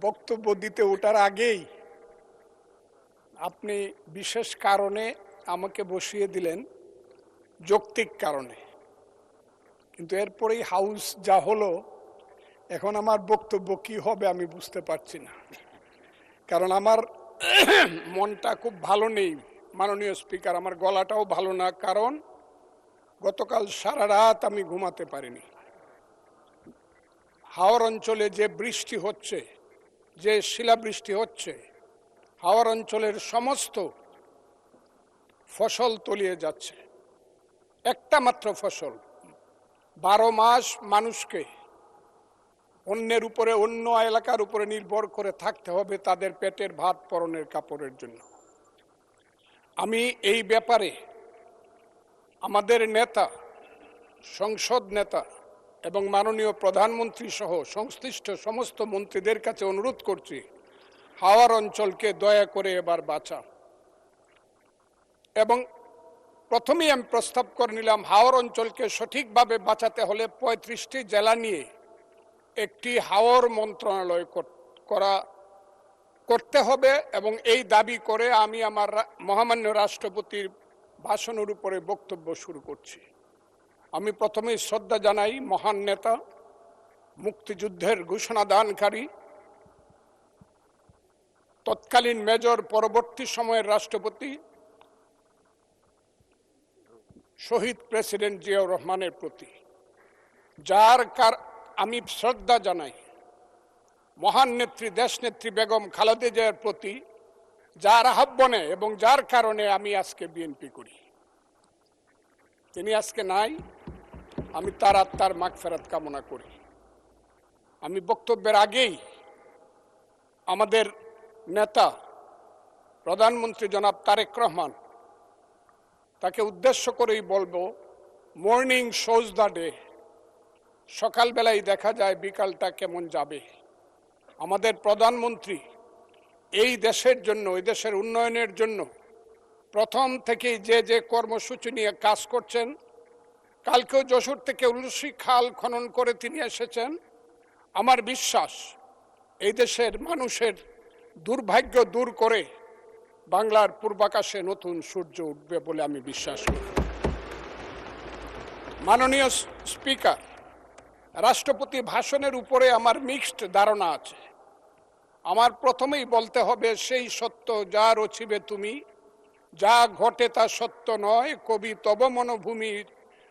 বক্তব্য দিতে ওঠার আগেই আপনি বিশেষ কারণে আমাকে বসিয়ে দিলেন, যৌক্তিক কারণে। কিন্তু এরপরেই হাউস যা হলো, এখন আমার বক্তব্য কি হবে আমি বুঝতে পারছি না। কারণ আমার মনটা খুব ভালো নেই মাননীয় স্পিকার, আমার গলাটাও ভালো না। কারণ গতকাল সারা রাত আমি ঘুমাতে পারিনি। হাওর অঞ্চলে যে বৃষ্টি হচ্ছে, যে শিলাবৃষ্টি হচ্ছে, হাওর অঞ্চলের সমস্ত ফসল তলিয়ে যাচ্ছে। একটা মাত্র ফসল, 12 মাস মানুষকে অন্যের উপরে, অন্য এলাকার উপরে নির্ভর করে থাকতে হবে তাদের পেটের ভাত পরনের কাপড়ের জন্য। আমি এই ব্যাপারে আমাদের নেতা, সংসদ নেতা এবং মাননীয় প্রধানমন্ত্রী সহ সংশ্লিষ্ট সমস্ত মন্ত্রীদের কাছে অনুরোধ করছি, হাওর অঞ্চলকে দয়া করে এবার বাঁচান। এবং প্রথমেই আমি প্রস্তাব করে নিলাম, হাওর অঞ্চলকে সঠিকভাবে বাঁচাতে হলে 35টি জেলা নিয়ে একটি হাওর মন্ত্রণালয় করতে হবে। এবং এই দাবি করে আমি আমার মহামান্য রাষ্ট্রপতির ভাষণের উপরে বক্তব্য শুরু করছি। আমি প্রথমেই শ্রদ্ধা জানাই মহান নেতা, মুক্তিযুদ্ধের ঘোষণাদানকারী, তৎকালীন মেজর, পরবর্তী সময়ের রাষ্ট্রপতি শহীদ প্রেসিডেন্ট জিয়াউর রহমানের প্রতি, আমি শ্রদ্ধা জানাই মহান নেত্রী, দেশনেত্রী বেগম খালেদা জিয়ার প্রতি, যার আহ্বানে এবং যার কারণে আমি আজকে বিএনপি করি। তিনি আজকে নাই, আমি তার আত্মার মাগফিরাত কামনা করি। আমি বক্তব্যের আগেই আমাদের নেতা প্রধানমন্ত্রী জনাব তারেক রহমান, তাকে উদ্দেশ্য করেই বলবো, মর্নিং শোজ দ্য ডে। সকালবেলায় দেখা যায় বিকালটা কেমন যাবে। আমাদের প্রধানমন্ত্রী এই দেশের জন্য, এই দেশের উন্নয়নের জন্য প্রথম থেকেই যে যে কর্মসূচি নিয়ে কাজ করছেন, কালকেও যশোর থেকে উলসি খাল খনন করে তিনি এসেছেন। আমার বিশ্বাস এই দেশের মানুষের দুর্ভাগ্য দূর করে বাংলার পূর্বাকাশে নতুন সূর্য উঠবে বলে আমি বিশ্বাস করি। মাননীয় স্পিকার, রাষ্ট্রপতি ভাষণের উপরে আমার মিক্সড ধারণা আছে। আমার প্রথমেই বলতে হবে, সেই সত্য যা রচিবে তুমি, যা ঘটে তা সত্য নয়, কবি তব মনোভূমির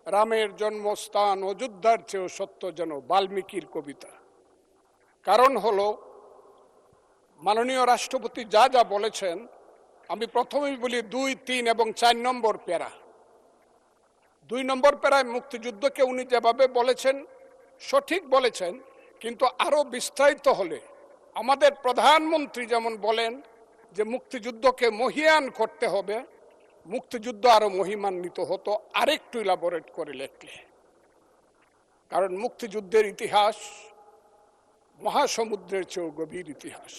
রামের জন্মস্থান, অযোধ্যার চেয়েও সত্য যেন, বাল্মীকির কবিতা। কারণ হলো, মাননীয় রাষ্ট্রপতি যা যা বলেছেন, আমি প্রথমেই বলি 2, 3 এবং 4 নম্বর প্যারা। 2 নম্বর প্যারায় মুক্তিযুদ্ধকে উনি যেভাবে বলেছেন সঠিক বলেছেন, কিন্তু আরো বিস্তারিত হলে আমাদের প্রধানমন্ত্রী যেমন বলেন যে মুক্তিযুদ্ধকে মহিয়ান করতে হবে, মুক্তিযুদ্ধ আরো মহিমান্বিত হতো আরেকটু ইলাবোরেট করে লেখলে। কারণ মুক্তিযুদ্ধের ইতিহাস মহাসমুদ্রের চেয়েও গভীর ইতিহাস।